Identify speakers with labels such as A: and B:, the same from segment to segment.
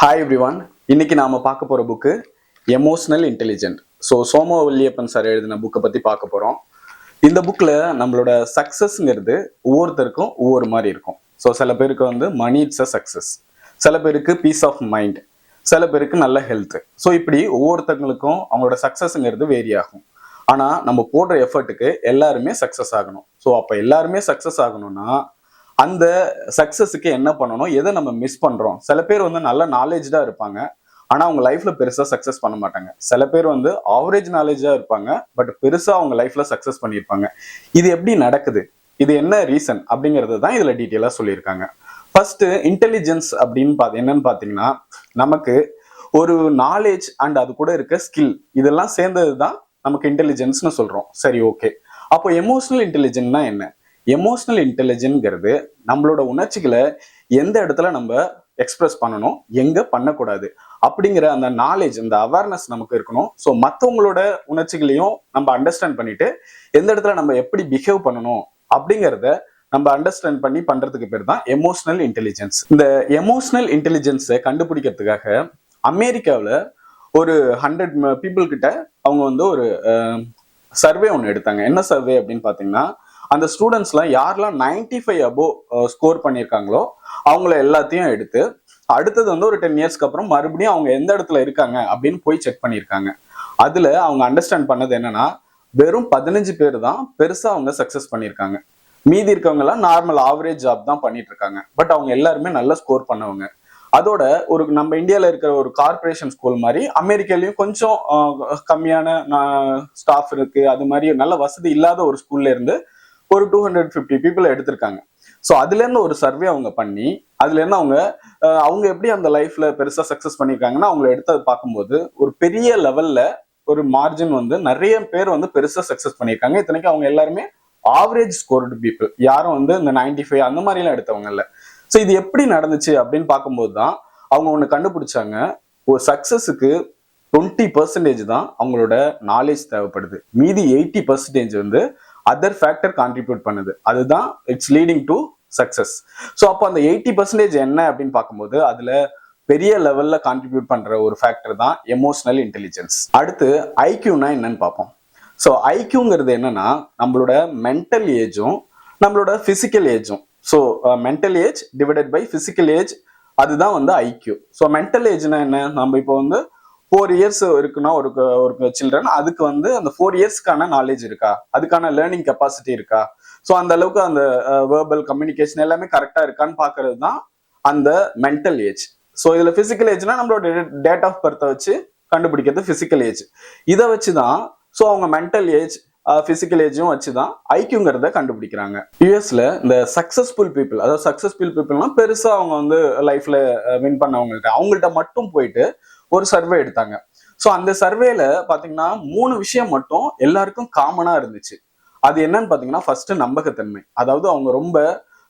A: Hi everyone. இன்னைக்கு நாம பார்க்க போற book emotional intelligent. Somavalliappan sir எழுதின புக்கை பத்தி பார்க்க போறோம். இந்த புக்ல நம்மளோட சக்சஸ்ங்கிறது ஒவ்வொருத்தருக்கும் ஒவ்வொரு மாதிரி இருக்கும். சில பேருக்கு மணி இட்ஸ் அ சக்சஸ், சில பேருக்கு பீஸ் ஆஃப் மைண்ட், சில பேருக்கு நல்ல ஹெல்த். இப்படி ஒவ்வொருத்தங்களுக்கும் அவங்களோட சக்சஸ்ங்கிறது வேரி ஆகும். ஆனா நம்ம போடுற எஃபர்ட்டுக்கு எல்லாருமே சக்சஸ் ஆகணும். அப்ப எல்லாருமே சக்சஸ் ஆகணும்னா அந்த சக்சஸுக்கு என்ன பண்ணணும், எதை நம்ம மிஸ் பண்றோம். சில பேர் நல்ல நாலேஜா இருப்பாங்க, ஆனா அவங்க லைஃப்ல பெருசா சக்சஸ் பண்ண மாட்டாங்க. சில பேர் ஆவரேஜ் நாலேஜா இருப்பாங்க, பட் பெருசா அவங்க லைஃப்ல சக்சஸ் பண்ணியிருப்பாங்க. இது எப்படி நடக்குது, இது என்ன ரீசன் அப்படிங்கிறது தான் இதுல டீட்டெயிலா சொல்லியிருக்காங்க. ஃபர்ஸ்ட் இன்டெலிஜென்ஸ் அப்படின்னு என்னன்னு பாத்தீங்கன்னா, நமக்கு ஒரு நாலேஜ் அண்ட் அது கூட இருக்க ஸ்கில் இதெல்லாம் சேர்ந்தது தான் நமக்கு இன்டெலிஜென்ஸ்னு சொல்றோம். சரி, ஓகே. அப்போ எமோஷனல் இன்டெலிஜென்ட்னா என்ன? எமோஷனல் இன்டெலிஜென்ட்ங்கிறது நம்மளோட உணர்ச்சிகளை எந்த இடத்துல நம்ம எக்ஸ்பிரஸ் பண்ணணும், எங்க பண்ணக்கூடாது அப்படிங்கிற அந்த நாலேஜ், அந்த அவேர்னஸ் நமக்கு இருக்கணும். மற்றவங்களோட உணர்ச்சிகளையும் நம்ம அண்டர்ஸ்டாண்ட் பண்ணிட்டு எந்த இடத்துல நம்ம எப்படி பிஹேவ் பண்ணணும் அப்படிங்கிறத நம்ம அண்டர்ஸ்டாண்ட் பண்ணி பண்றதுக்கு பேர் தான் எமோஷனல் இன்டெலிஜென்ஸ். இந்த எமோஷனல் இன்டெலிஜென்ஸை கண்டுபிடிக்கிறதுக்காக அமெரிக்காவில் ஒரு 100 பீப்புள் கிட்ட அவங்க ஒரு சர்வே ஒன்று எடுத்தாங்க. என்ன சர்வே அப்படின்னு பார்த்தீங்கன்னா, அந்த ஸ்டூடெண்ட்ஸ்லாம் யாரெல்லாம் 95 அபோவ் ஸ்கோர் பண்ணியிருக்காங்களோ அவங்கள எல்லாத்தையும் எடுத்து அடுத்தது ஒரு 10 இயர்ஸ்க்கு அப்புறம் மறுபடியும் அவங்க எந்த இடத்துல இருக்காங்க அப்படின்னு போய் செக் பண்ணியிருக்காங்க. அதுல அவங்க அண்டர்ஸ்டாண்ட் பண்ணது என்னன்னா, வெறும் 15 பேர் தான் பெருசா அவங்க சக்சஸ் பண்ணியிருக்காங்க. மீதி இருக்கவங்க எல்லாம் நார்மல் ஆவரேஜ் ஜாப் தான் பண்ணிட்டு இருக்காங்க. பட் அவங்க எல்லாருமே நல்ல ஸ்கோர் பண்ணவங்க. அதோட ஒரு நம்ம இந்தியாவில் இருக்கிற ஒரு கார்பரேஷன் ஸ்கூல் மாதிரி அமெரிக்காலையும் கொஞ்சம் கம்மியான ஸ்டாஃப் இருக்கு, அது மாதிரி நல்ல வசதி இல்லாத ஒரு ஸ்கூல்ல இருந்து ஒரு 250 பீப்புள் எடுத்திருக்காங்க. அதுல இருந்து ஒரு சர்வே அவங்க பண்ணி அதுல இருந்து அவங்க எப்படி அந்த லைஃப்ல பெருசா சக்சஸ் பண்ணிருக்காங்கன்னா, அவங்களை எடுத்து பார்க்கும்போது ஒரு பெரிய லெவல்ல ஒரு மார்ஜின் நிறைய பேர் பெருசா சக்சஸ் பண்ணியிருக்காங்க. இத்தனைக்கு அவங்க எல்லாருமே ஆவரேஜ் ஸ்கோர்டு பீப்புள், யாரும் இந்த 95 அந்த மாதிரி எல்லாம் எடுத்தவங்க இல்ல. இது எப்படி நடந்துச்சு அப்படின்னு பார்க்கும்போது தான் அவங்க ஒண்ணு கண்டுபிடிச்சாங்க. ஒரு சக்சஸுக்கு 20% தான் அவங்களோட நாலேஜ் தேவைப்படுது, மீதி 80% அதர் ஃபேக்டர் கான்ட்ரிபியூட் பண்ணுது. அதுதான் இட்ஸ் லீடிங் டு சக்சஸ். அப்போ அந்த 80% என்ன அப்படின்னு பார்க்கும்போது அதுல பெரிய லெவல்ல கான்ட்ரிபியூட் பண்ற ஒரு ஃபேக்டர் தான் எமோஷனல் இன்டெலிஜென்ஸ். அடுத்து ஐக்யூனா என்னன்னு பார்ப்போம். ஐக்யூங்கிறது என்னன்னா, நம்மளோட மென்டல் ஏஜும் நம்மளோட பிசிக்கல் ஏஜும். Mental age divided by physical age, அதுதான் ஐக்யூ. மென்டல் ஏஜ்னா என்ன, நம்ம இப்போ 4 இயர்ஸ் இருக்குன்னா ஒரு சில்ட்ரன், அதுக்கு அந்த 4 இயர்ஸ்க்கான நாலேஜ் இருக்கா, அதுக்கான லேர்னிங் கெப்பாசிட்டி இருக்கா, அந்த அளவுக்கு அந்த வேர்பல் கம்யூனிகேஷன் எல்லாமே கரெக்டா இருக்கான்னு பாக்குறது தான் அந்த மென்டல் ஏஜ். இதுல பிசிக்கல் ஏஜ்னா நம்மளோட டேட் ஆஃப் பர்த்தை வச்சு கண்டுபிடிக்கிறது பிசிக்கல் ஏஜ். இதை வச்சுதான் அவங்க மென்டல் ஏஜ் பிசிக்கல் ஏஜும் வச்சுதான் ஐக்யூங்கிறத கண்டுபிடிக்கிறாங்க. யூஎஸ்ல இந்த சக்சஸ்ஃபுல் பீப்புள், அதாவது சக்சஸ்ஃபுல் பீப்புள்னா பெருசா அவங்க லைஃப்ல வின் அவங்கள்ட்ட மட்டும் போயிட்டு ஒரு சர்வே எடுத்தாங்க. அந்த சர்வேல பாத்தீங்கன்னா 3 விஷயம் மட்டும் எல்லாருக்கும் காமனா இருந்துச்சு. அது என்னன்னு பாத்தீங்கன்னா, ஃபர்ஸ்ட் நம்பகத்தன்மை. அதாவது அவங்க ரொம்ப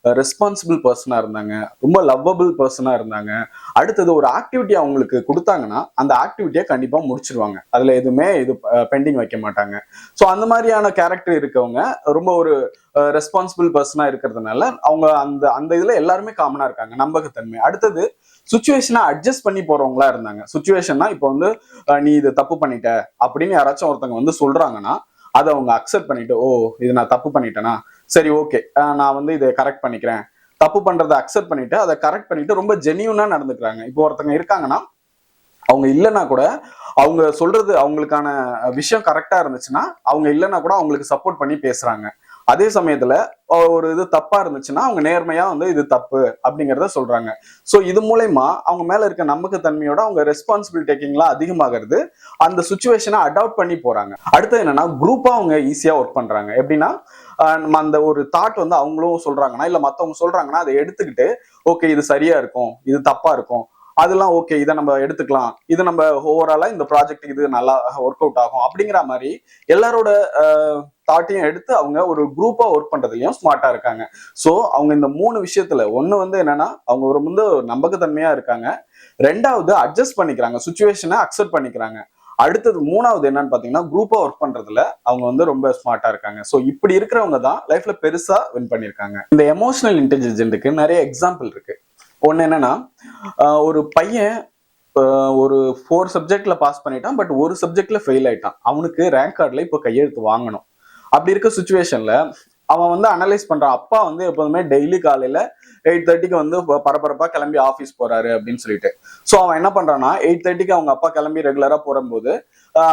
A: ரெஸ்பான்சிபிள் பர்சனா இருந்தாங்க, ரொம்ப லவ்வபிள் பர்சனா இருந்தாங்க. அடுத்தது ஒரு ஆக்டிவிட்டி அவங்களுக்கு கொடுத்தாங்கன்னா அந்த ஆக்டிவிட்டியை கண்டிப்பா முடிச்சிருவாங்க, அதுல எதுவுமே பெண்டிங் வைக்க மாட்டாங்க. அந்த மாதிரியான கேரக்டர் இருக்கவங்க ரொம்ப ஒரு ரெஸ்பான்சிபிள் பர்சனா இருக்கிறதுனால அவங்க அந்த அந்த இதுல எல்லாருமே காமனா இருக்காங்க, நம்பகத்தன்மை. அடுத்தது சுச்சுவேஷனை அட்ஜஸ்ட் பண்ணி போறவங்களா இருந்தாங்க. சுச்சுவேஷன்னா இப்போ நீ இது தப்பு பண்ணிட்ட அப்படின்னு யாராச்சும் ஒருத்தவங்க சொல்றாங்கன்னா அதை அவங்க அக்செப்ட் பண்ணிட்டு, ஓ இது நான் தப்பு பண்ணிட்டேனா, சரி ஓகே நான் இதை கரெக்ட் பண்ணிக்கிறேன், தப்பு பண்றதை அக்செப்ட் பண்ணிட்டு அதை கரெக்ட் பண்ணிட்டு ரொம்ப ஜெனியூனா நடந்துக்கிறாங்க. இப்போ ஒருத்தங்க இருக்காங்கன்னா அவங்க இல்லைன்னா கூட அவங்க சொல்றது அவங்களுக்கான விஷயம் கரெக்டா இருந்துச்சுன்னா அவங்க இல்லைன்னா கூட அவங்களுக்கு சப்போர்ட் பண்ணி பேசுறாங்க. அதே சமயத்துல ஒரு இது தப்பா இருந்துச்சுன்னா அவங்க நேர்மையா இது தப்பு அப்படிங்கிறத சொல்றாங்க. இது மூலயமா அவங்க மேல இருக்க நம்பகத்தன்மையோட அவங்க ரெஸ்பான்சிபிள் டேக்கிங்லாம் அதிகமாகிறது, அந்த சுச்சுவேஷனை அடாப்ட் பண்ணி போறாங்க. அடுத்து என்னன்னா, குரூப்பா அவங்க ஈஸியா ஒர்க் பண்றாங்க. எப்படின்னா, அந்த ஒரு தாட் அவங்களும் சொல்றாங்கன்னா இல்ல மத்தவங்க சொல்றாங்கன்னா அதை எடுத்துக்கிட்டு, ஓகே இது சரியா இருக்கும், இது தப்பா இருக்கும், அதெல்லாம் ஓகே, இதை நம்ம எடுத்துக்கலாம், இது நம்ம ஓவராலா இந்த ப்ராஜெக்ட் இது நல்லா ஒர்க் அவுட் ஆகும் அப்படிங்கிற மாதிரி எல்லாரோட தாட்டையும் எடுத்து அவங்க ஒரு குரூப்பா ஒர்க் பண்றதுலயும் ஸ்மார்ட்டா இருக்காங்க. அவங்க இந்த 3 விஷயத்துல ஒண்ணு என்னன்னா, அவங்க ஒரு நம்பகத்தன்மையா இருக்காங்க. 2வது அட்ஜஸ்ட் பண்ணிக்கிறாங்க, சுச்சுவேஷனை அக்செப்ட் பண்ணிக்கிறாங்க. அடுத்தது 3வது என்னன்னு பாத்தீங்கன்னா, குரூப்பா ஒர்க் பண்றதுல அவங்க ரொம்ப ஸ்மார்ட்டா இருக்காங்க. இப்படி இருக்கிறவங்க தான் லைஃப்ல பெருசா வின் பண்ணிருக்காங்க. இந்த எமோஷனல் இன்டெலிஜென்ட்டுக்கு நிறைய எக்ஸாம்பிள் இருக்கு. ஒண்ணு என்னன்னா, ஒரு பையன் ஒரு 4 சப்ஜெக்ட்ல பாஸ் பண்ணிட்டான், பட் ஒரு சப்ஜெக்ட்ல ஃபெயில் ஆயிட்டான். அவனுக்கு ரேங்க் கார்டுல இப்போ கையெழுத்து வாங்கணும். அப்படி இருக்க சுச்சுவேஷன்ல அவன் வந்து அனலைஸ் பண்றான். அப்பா வந்து எப்போதுமே டெய்லி காலையில 8:30க்கு வந்து பரபரப்பா கிளம்பி ஆஃபீஸ் போறாரு அப்படின்னு சொல்லிட்டு. ஸோ அவன் என்ன பண்றான்னா 8:30க்கு அவங்க அப்பா கிளம்பி ரெகுலரா போகும்போது,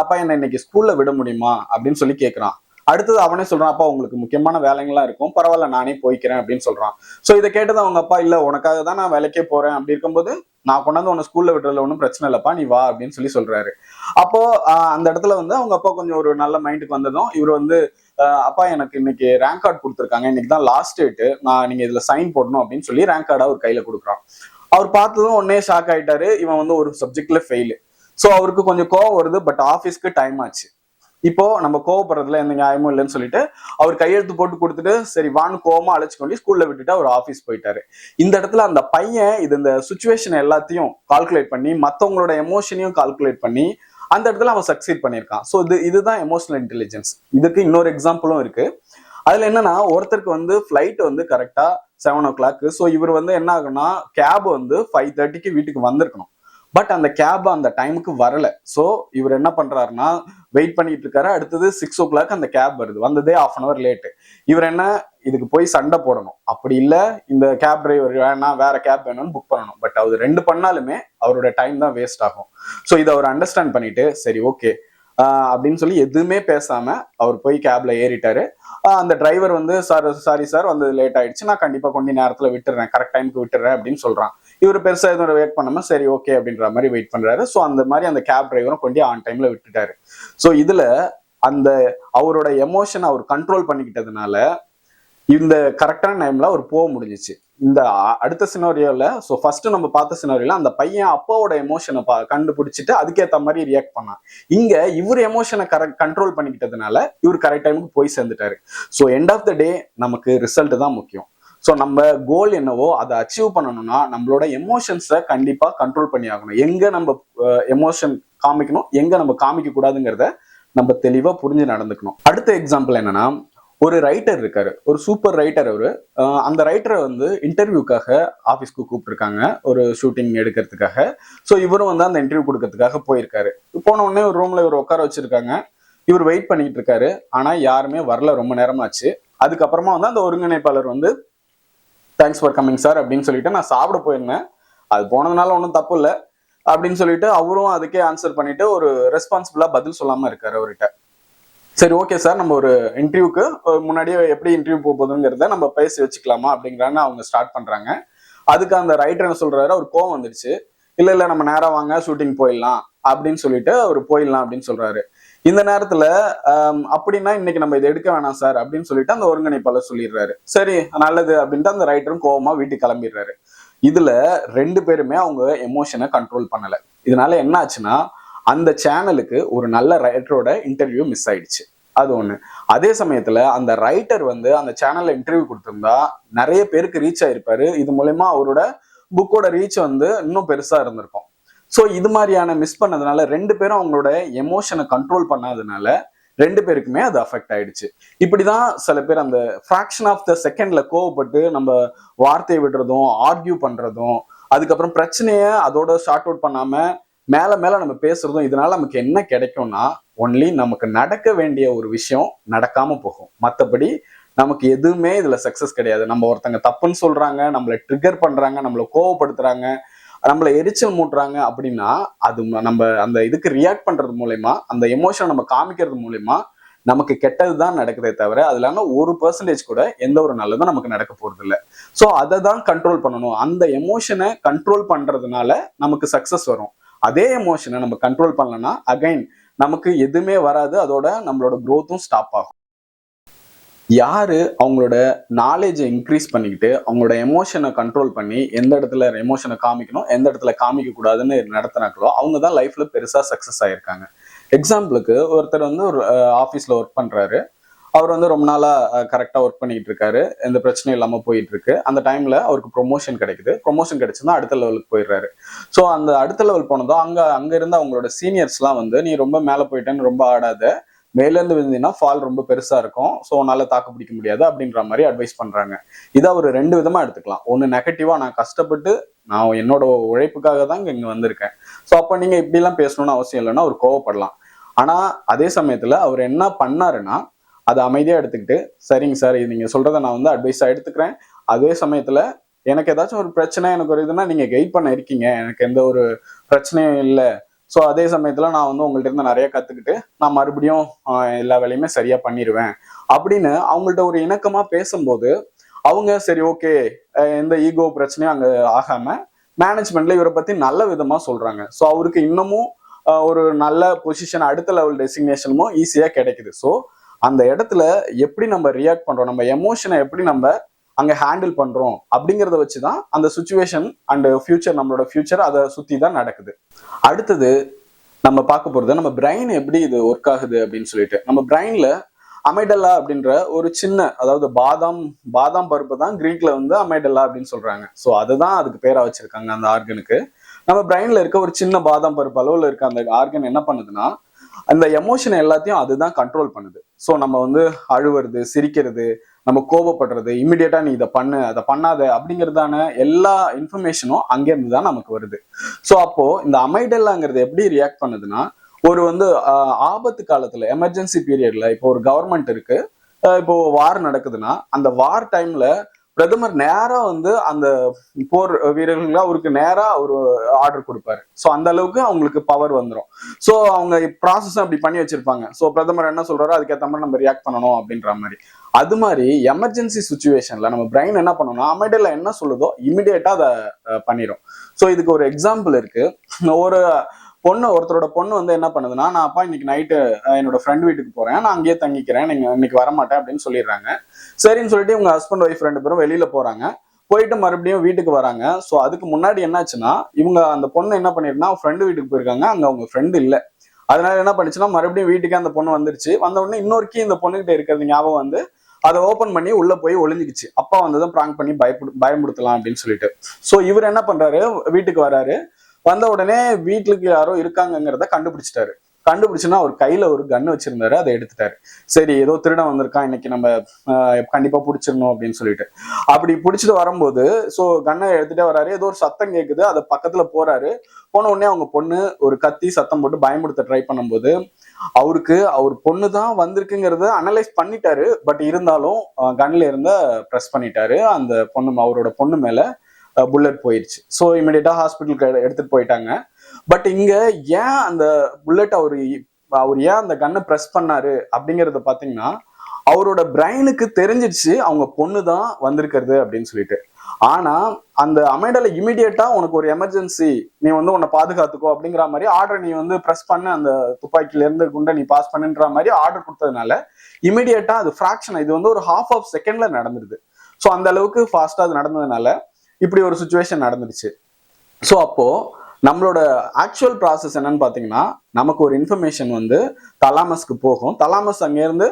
A: அப்பா என்ன இன்னைக்கு ஸ்கூல்ல விட முடியுமா அப்படின்னு சொல்லி கேட்கறான். அடுத்தது அவனே சொல்றான், அப்பா உங்களுக்கு முக்கியமான வேலைங்கள்லாம் இருக்கும், பரவாயில்ல நானே போய்க்கிறேன் அப்படின்னு சொல்றான். ஸோ இதை கேட்டது அவங்க அப்பா, இல்ல உனக்காக தான் நான் வேலைக்கே போறேன், அப்படி இருக்கும்போது நான் கொண்டாந்து உன்னை ஸ்கூல்ல விடுறதுல ஒன்றும் பிரச்சனை இல்லப்பா, நீ வா அப்படின்னு சொல்லி சொல்றாரு. அப்போ அந்த இடத்துல வந்து அவங்க அப்பா கொஞ்சம் ஒரு நல்ல மைண்டுக்கு வந்ததும் இவர் வந்து, அப்பா எனக்கு இன்னைக்கு ரேங்க் கார்டு கொடுத்துருக்காங்க, இன்னைக்கு தான் லாஸ்ட் டேட்டு, நான் நீங்க இதுல சைன் போடணும் அப்படின்னு சொல்லி ரேங்க் கார்டை அவர் கையில கொடுக்குறான். அவர் பார்த்ததும் உடனே ஷாக் ஆயிட்டாரு, இவன் வந்து ஒரு சப்ஜெக்ட்ல ஃபெயிலு. ஸோ அவருக்கு கொஞ்சம் கோவம் வருது, பட் ஆஃபீஸ்க்கு டைம் ஆச்சு. இப்போ நம்ம கோவப்படுறதுல எந்த நியாயமும் இல்லைன்னு சொல்லிட்டு அவர் கையெழுத்து போட்டு கொடுத்துட்டு சரி வான்னு கோவமா அழைச்சு கொண்டு ஸ்கூல்ல விட்டுட்டு அவர் ஆஃபீஸ் போயிட்டாரு. இந்த இடத்துல அந்த பையன் இந்த சுச்சுவேஷன் எல்லாத்தையும் கால்குலேட் பண்ணி மற்றவங்களோட எமோஷனையும் கால்குலேட் பண்ணி அந்த இடத்துல அவன் சக்சீட் பண்ணியிருக்கான். ஸோ இதுதான் எமோஷனல் இன்டெலிஜென்ஸ். இதுக்கு இன்னொரு எக்ஸாம்பிளும் இருக்கு. அதுல என்னன்னா, ஒருத்தருக்கு வந்து ஃபிளைட் வந்து கரெக்டா 7 o'clock. ஸோ இவர் வந்து என்ன ஆகும்னா கேப் வந்து 5:30க்கு வீட்டுக்கு வந்திருக்கணும். பட் அந்த கேப் அந்த டைமுக்கு வரல. ஸோ இவர் என்ன பண்றாருன்னா வெயிட் பண்ணிட்டு இருக்காரு. அடுத்தது 6 o'clock அந்த கேப் வருது, வந்ததே 1/2 hour லேட்டு. இவர் என்ன இதுக்கு போய் சண்டை போடணும், அப்படி இல்லை இந்த கேப் டிரைவர் வேணாம் வேற கேப் வேணும்னு புக் பண்ணணும். பட் அவர் 2 பண்ணாலுமே அவரோட டைம் தான் வேஸ்ட் ஆகும். ஸோ இதை அவர் அண்டர்ஸ்டாண்ட் பண்ணிட்டு சரி ஓகே அப்படின்னு சொல்லி எதுவுமே பேசாம அவர் போய் கேப்ல ஏறிட்டாரு. அந்த டிரைவர் வந்து சாரி சார் வந்து லேட் ஆயிடுச்சு, நான் கண்டிப்பா கொஞ்ச நேரத்துல விட்டுறேன், கரெக்ட் டைமுக்கு விட்டுறேன் அப்படின்னு சொல்றான். இவர் பெருசா எதுவும் வெயிட் பண்ணாம சரி ஓகே அப்படின்ற மாதிரி வெயிட் பண்றாரு. ஸோ அந்த மாதிரி அந்த கேப் டிரைவரும் கொண்டு ஆன் டைம்ல விட்டுட்டாரு. ஸோ இதுல அந்த அவரோட எமோஷனை அவர் கண்ட்ரோல் பண்ணிக்கிட்டதுனால இந்த கரெக்டான டைம்ல அவர் போக முடிஞ்சிச்சு. இந்த அடுத்த சினாரியோல ஸோ ஃபர்ஸ்ட் நம்ம பார்த்த சினாரியோல அந்த பையன் அப்பாவோட எமோஷனை கண்டுபிடிச்சிட்டு அதுக்கேற்ற மாதிரி ரியாக்ட் பண்ணான். இங்க இவர் எமோஷனை கண்ட்ரோல் பண்ணிக்கிட்டதுனால இவர் கரெக்ட் டைமுக்கு போய் சேர்ந்துட்டாரு. ஸோ எண்ட் ஆஃப் த டே நமக்கு ரிசல்ட் தான் முக்கியம். ஸோ நம்ம கோல் என்னவோ அதை அச்சீவ் பண்ணணும்னா நம்மளோட எமோஷன்ஸை கண்டிப்பா கண்ட்ரோல் பண்ணி ஆகணும். எங்க நம்ம எமோஷன் காமிக்கணும், எங்க நம்ம காமிக்க கூடாதுங்கிறத நம்ம தெளிவா புரிஞ்சு நடந்துக்கணும். அடுத்த எக்ஸாம்பிள் என்னன்னா, ஒரு ரைட்டர் இருக்காரு, ஒரு சூப்பர் ரைட்டர் அவரு. அந்த ரைட்டரை வந்து இன்டர்வியூக்காக ஆஃபீஸ்க்கு கூப்பிட்டுருக்காங்க ஒரு ஷூட்டிங் எடுக்கிறதுக்காக. ஸோ இவரும் வந்து அந்த இன்டர்வியூ கொடுக்கறதுக்காக போயிருக்காரு. போன உடனே ஒரு ரூம்ல இவர் உட்கார வச்சிருக்காங்க. இவர் வெயிட் பண்ணிட்டு இருக்காரு, ஆனா யாருமே வரல, ரொம்ப நேரமாச்சு. அதுக்கப்புறமா வந்து அந்த ஒருங்கிணைப்பாளர் வந்து தேங்க்ஸ் ஃபார் கமிங் சார் அப்படின்னு சொல்லிட்டு, நான் சாப்பிட போயிருந்தேன், அது போனதுனால ஒன்றும் தப்பு இல்லை அப்படின்னு சொல்லிட்டு அவரும் அதுக்கே ஆன்சர் பண்ணிட்டு ஒரு ரெஸ்பான்சிபிளா பதில் சொல்லாம இருக்காரு அவர்கிட்ட. சரி ஓகே சார், நம்ம ஒரு இன்டர்வியூக்கு முன்னாடியே எப்படி இன்டர்வியூ போகுதுங்கிறத நம்ம பேசி வச்சுக்கலாமா அப்படிங்கிறாங்க. அவங்க ஸ்டார்ட் பண்றாங்க. அதுக்கு அந்த ரைட்டர் என்ன சொல்றாரு, அவர் கோவம் வந்துருச்சு. இல்ல இல்ல நம்ம நேரா வாங்க ஷூட்டிங் போயிடலாம் அப்படின்னு சொல்லிட்டு அவர் போயிடலாம் அப்படின்னு சொல்றாரு. இந்த நேரத்துல அப்படின்னா இன்னைக்கு நம்ம இதை எடுக்க வேணாம் சார் அப்படின்னு சொல்லிட்டு அந்த ஒருங்கிணைப்பாளர் சொல்லிடுறாரு. சரி நல்லது அப்படின்ட்டு அந்த ரைட்டரும் கோவமா வீட்டுக்கு கிளம்பிடுறாரு. இதுல 2 பேருமே அவங்க எமோஷனை கண்ட்ரோல் பண்ணல. இதனால என்ன ஆச்சுன்னா அந்த சேனலுக்கு ஒரு நல்ல ரைட்டரோட இன்டர்வியூ மிஸ் ஆயிடுச்சு. அது ஒண்ணு. அதே சமயத்துல அந்த ரைட்டர் வந்து அந்த சேனல்ல இன்டர்வியூ கொடுத்திருந்தா நிறைய பேருக்கு ரீச் ஆயிருப்பாரு. இது மூலமா அவரோட புக்கோட ரீச் வந்து இன்னும் பெருசா இருந்திருக்கும். ஸோ இது மாதிரியான மிஸ் பண்ணதுனால 2 பேரும் அவங்களோட எமோஷனை கண்ட்ரோல் பண்ணாததுனால 2 பேருக்குமே அது அஃபெக்ட் ஆயிடுச்சு. இப்படிதான் சில பேர் அந்த ஃபிராக்ஷன் ஆஃப் த செகண்ட்ல கோவப்பட்டு நம்ம வார்த்தையை விடுறதும் ஆர்கியூ பண்றதும் அதுக்கப்புறம் பிரச்சனையை அதோட ஷார்ட் அவுட் பண்ணாம மேல மேல நம்ம பேசுறதும், இதனால நமக்கு என்ன கிடைக்கும்னா ஒன்லி நமக்கு நடக்க வேண்டிய ஒரு விஷயம் நடக்காம போகும். மற்றபடி நமக்கு எதுவுமே இதுல சக்சஸ் கிடையாது. நம்ம ஒருத்தங்க தப்புன்னு சொல்றாங்க, நம்மளை ட்ரிகர் பண்றாங்க, நம்மளை கோவப்படுத்துறாங்க, நம்மளை எரிச்சல் மூட்டுறாங்க அப்படின்னா அது நம்ம அந்த இதுக்கு ரியாக்ட் பண்றது மூலயமா அந்த எமோஷனை நம்ம காமிக்கிறது மூலயமா நமக்கு கெட்டதுதான் நடக்குதே தவிர அதுல 1% கூட எந்த ஒரு நல்லதும் நமக்கு நடக்க போறது இல்லை. ஸோ அதை தான் கண்ட்ரோல் பண்ணணும். அந்த எமோஷனை கண்ட்ரோல் பண்றதுனால நமக்கு சக்சஸ் வரும். அதே எமோஷனை நம்ம கண்ட்ரோல் பண்ணலன்னா அகைன் நமக்கு எதுவுமே வராது, அதோட நம்மளோட growth-ம் ஸ்டாப் ஆகும். யாரு அவங்களோட நாலேஜை இன்க்ரீஸ் பண்ணிக்கிட்டு அவங்களோட எமோஷனை கண்ட்ரோல் பண்ணி எந்த இடத்துல எமோஷனை காமிக்கணும் எந்த இடத்துல காமிக்க கூடாதுன்னு நடத்தினாங்களோ அவங்க தான் லைஃப்ல பெருசா சக்சஸ் ஆயிருக்காங்க. எக்ஸாம்பிளுக்கு ஒருத்தர் வந்து ஒரு ஆஃபீஸ்ல ஒர்க் பண்றாரு. அவர் வந்து ரொம்ப நாளா கரெக்டா ஒர்க் பண்ணிட்டு இருக்காரு, எந்த பிரச்சனையும் இல்லாம போயிட்டு இருக்கு. அந்த டைம்ல அவருக்கு ப்ரொமோஷன் கிடைக்குது. ப்ரொமோஷன் கிடைச்சதுன்னா அடுத்த லெவலுக்கு போயிடுறாரு. ஸோ அந்த அடுத்த லெவல் போனதும் அங்க இருந்த அவங்களோட சீனியர்ஸ்லாம் வந்து நீ ரொம்ப மேல போயிட்டேன்னு ரொம்ப ஆடாத, மேல இருந்து விழுந்தீங்கன்னா ஃபால் ரொம்ப பெருசா இருக்கும், ஸோ உன்னால தாக்கு பிடிக்க முடியாது அப்படின்ற மாதிரி அட்வைஸ் பண்றாங்க. இதை ஒரு ரெண்டு விதமா எடுத்துக்கலாம். ஒன்னு நெகட்டிவா, நான் கஷ்டப்பட்டு நான் என்னோட உழைப்புக்காக தான் இங்க வந்திருக்கேன், ஸோ அப்ப நீங்க இப்படி எல்லாம் பேசணும்னு அவசியம் இல்லைன்னா அவர் கோவப்படலாம். ஆனா அதே சமயத்துல அவர் என்ன பண்ணாருன்னா அதை அமைதியா எடுத்துக்கிட்டு, சரிங்க சார், இது நீங்க சொல்றதை நான் வந்து அட்வைஸா எடுத்துக்கிறேன், அதே சமயத்துல எனக்கு ஏதாச்சும் ஒரு பிரச்சனை, எனக்கு ஒரு இதுனா நீங்க கைட் பண்ண இருக்கீங்க, எனக்கு எந்த ஒரு பிரச்சனையும் இல்லை, ஸோ அதே சமயத்துல நான் வந்து உங்கள்ட்ட இருந்து நிறைய கத்துக்கிட்டு நான் மறுபடியும் எல்லா வேலையுமே சரியா பண்ணிடுவேன் அப்படின்னு அவங்கள்ட்ட ஒரு இணக்கமா பேசும்போது அவங்க சரி ஓகே, எந்த ஈகோ பிரச்சனையும் அங்க ஆகாம மேனேஜ்மெண்ட்ல இவரை பத்தி நல்ல விதமா சொல்றாங்க. ஸோ அவருக்கு இன்னமும் ஒரு நல்ல பொசிஷன், அடுத்த லெவல் டெசிக்னேஷனும் ஈஸியா கிடைக்குது. ஸோ அந்த இடத்துல எப்படி நம்ம ரியாக்ட் பண்றோம், நம்ம எமோஷனை எப்படி நம்ம அங்க ஹேண்டில் பண்றோம் அப்படிங்கிறத வச்சுதான் அந்த சுச்சுவேஷன் அண்ட் ஃபியூச்சர், நம்மளோட ஃபியூச்சர் அதை சுத்தி தான் நடக்குது. அடுத்தது நம்ம பார்க்க போறது நம்ம பிரெயின் எப்படி இது ஒர்க் ஆகுது அப்படின்னு சொல்லிட்டு. நம்ம பிரெயின்ல அமைடல்லா அப்படின்ற ஒரு சின்ன, அதாவது பாதாம் பருப்பு தான் கிரீக்ல வந்து அமைடல்லா அப்படின்னு சொல்றாங்க. ஸோ அதுதான் அதுக்கு பேரா வச்சிருக்காங்க அந்த ஆர்கனுக்கு. நம்ம பிரெயின்ல இருக்க ஒரு சின்ன பாதாம் பருப்பு அளவுல இருக்க அந்த ஆர்கன் என்ன பண்ணுதுன்னா அந்த எமோஷன் எல்லாத்தையும் அதுதான் கண்ட்ரோல் பண்ணுது. ஸோ நம்ம வந்து அழுவுறது, சிரிக்கிறது, நம்ம கோபப்படுறது, இமிடியேட்டா நீ இதை பண்ணு, அதை பண்ணாத அப்படிங்கிறதான எல்லா இன்ஃபர்மேஷனும் அங்கேருந்து தான் நமக்கு வருது. ஸோ அப்போ இந்த அமைடெல்லாங்கிறது எப்படி ரியாக்ட் பண்ணுதுன்னா, ஒரு வந்து ஆபத்து காலத்துல, எமர்ஜென்சி பீரியட்ல, இப்போ ஒரு கவர்மெண்ட் இருக்கு, இப்போ வார் நடக்குதுன்னா அந்த வார் டைம்ல பிரதமர் நேரா வந்து அந்த போர் வீரர்கள் அவருக்கு நேரா ஒரு ஆர்டர் கொடுப்பாரு. ஸோ அந்த அளவுக்கு அவங்களுக்கு பவர் வந்துடும். ஸோ அவங்க ப்ராசஸ் அப்படி பண்ணி வச்சிருப்பாங்க. ஸோ பிரதமர் என்ன சொல்றாரோ அதுக்கேற்ற மாதிரி நம்ம ரியாக்ட் பண்ணணும் அப்படின்ற மாதிரி. அது மாதிரி எமர்ஜென்சி சுச்சுவேஷன்ல நம்ம பிரெயின் என்ன பண்ணணும்னா அமைடல்ல என்ன சொல்லுதோ இமிடியேட்டா அதை பண்ணிடும். ஸோ இதுக்கு ஒரு எக்ஸாம்பிள் இருக்கு. ஒரு ஒருத்தரோட பொண்ணு வந்து என்ன பண்ணுதுன்னா, நான் அப்பா இன்னைக்கு நைட்டு என்னோட ஃப்ரெண்ட் வீட்டுக்கு போறேன், நான் அங்கேயே தங்கிக்கிறேன், நீங்க இன்னைக்கு வரமாட்டேன் அப்படின்னு சொல்லிடுறாங்க. சரின்னு சொல்லிட்டு இவங்க ஹஸ்பண்ட் ஒய்ஃப் ரெண்டு பேரும் வெளியில போறாங்க. போயிட்டு மறுபடியும் வீட்டுக்கு வராங்க. ஸோ அதுக்கு முன்னாடி என்னாச்சுன்னா, இவங்க அந்த பொண்ணு என்ன பண்ணிருந்தா ஃப்ரெண்டு வீட்டுக்கு போயிருக்காங்க, அங்க அவங்க ஃப்ரெண்டு இல்லை. அதனால என்ன பண்ணுச்சுன்னா மறுபடியும் வீட்டுக்கு அந்த பொண்ணு வந்துருச்சு. வந்த உடனே இன்னொரு கீ இந்த பொண்ணுகிட்ட இருக்கிறது ஞாபகம் வந்து அதை ஓபன் பண்ணி உள்ள போய் ஒளிஞ்சிக்கிச்சு. அப்பா வந்ததும் பிராங்க் பண்ணி பயமுடுத்தலாம் அப்படின்னு சொல்லிட்டு. ஸோ இவர் என்ன பண்றாரு, வீட்டுக்கு வராரு. வந்த உடனே வீட்டுக்கு யாரோ இருக்காங்கிறத கண்டுபிடிச்சுன்னா அவர் கையில ஒரு கன் வச்சிருந்தாரு, அதை எடுத்துட்டாரு. சரி ஏதோ திருடன் வந்திருக்கான், இன்னைக்கு நம்ம கண்டிப்பா பிடிச்சிடணும் அப்படின்னு சொல்லிட்டு அப்படி பிடிச்சிட்டு வரும்போது ஸோ கன்னை எடுத்துட்டே வராரு. ஏதோ ஒரு சத்தம் கேட்குது, அதை பக்கத்துல போறாரு. போன உடனே அவங்க பொண்ணு ஒரு கத்தி சத்தம் போட்டு பயமுடுத்த ட்ரை பண்ணும்போது அவருக்கு அவர் பொண்ணு தான் வந்திருக்குங்கிறத அனலைஸ் பண்ணிட்டாரு. பட் இருந்தாலும் கன்ல இருந்த ப்ரெஸ் பண்ணிட்டாரு. அந்த பொண்ணு, அவரோட பொண்ணு மேல புல்லட் போயிருச்சு. ஸோ இமீடியட்டா ஹாஸ்பிட்டலுக்கு எடுத்துட்டு போயிட்டாங்க. பட் இங்க ஏன் அந்த புல்லட் அவர் ஏன் அந்த கன்னை ப்ரெஸ் பண்ணாரு அப்படிங்கறத பாத்தீங்கன்னா, அவரோட பிரெயினுக்கு தெரிஞ்சிடுச்சு அவங்க பொண்ணு தான் வந்திருக்கிறது அப்படின்னு சொல்லிட்டு. ஆனா அந்த அமைடல இமிடியேட்டா உனக்கு ஒரு எமர்ஜென்சி, நீ வந்து உன்னை பாதுகாத்துக்கோ அப்படிங்கிற மாதிரி ஆர்டர் நீ வந்து ப்ரெஸ் பண்ண, அந்த துப்பாக்கில இருந்து குண்டை நீ பாஸ் பண்ணுன்ற மாதிரி ஆர்டர் கொடுத்ததுனால இமிடியேட்டா அது ஃபிராக்ஷன், இது வந்து ஒரு ஹாஃப் ஆஃப் செகண்ட்ல நடந்துருது. ஸோ அந்த அளவுக்கு ஃபாஸ்டா அது நடந்ததுனால இப்படி ஒரு சுச்சுவேஷன் நடந்துருச்சு. ஸோ அப்போ நம்மளோட ஆக்சுவல் ப்ராசஸ் என்னன்னு பாத்தீங்கன்னா, நமக்கு ஒரு இன்ஃபர்மேஷன் வந்து தலாமஸ்க்கு போகும். தலாமஸ் அங்கேருந்து